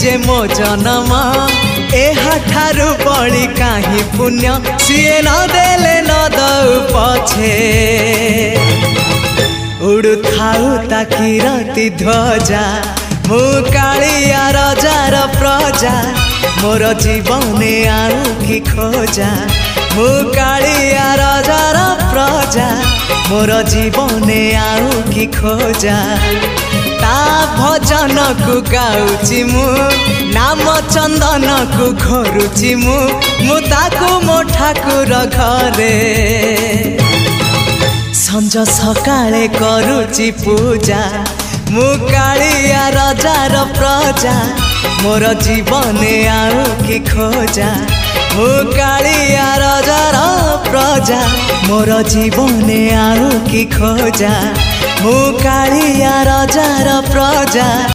जे मो जनम एहाठारु बड़ी काहि पुण्य सीए न देले न दउ पछे उड़ु थाउ ताकि रति ध्वजा मु कालिया रजार प्रजा मोर जीवने आउ कि खोजा मु कालिया रजार प्रजा मोर जीवने आउ कि खोजा ता भजन को गाउची मु नाम चंदन को घोरुची मु ताकू मो ठाकुर घरे संज सकाळे करूची पूजा मु कालिया रजार प्रजा मोर जीवने आउ कि खोजा मु कालिया रजार प्रजा मोर जीवने आउ कि खोजा मु कालिया रजार प्रजा।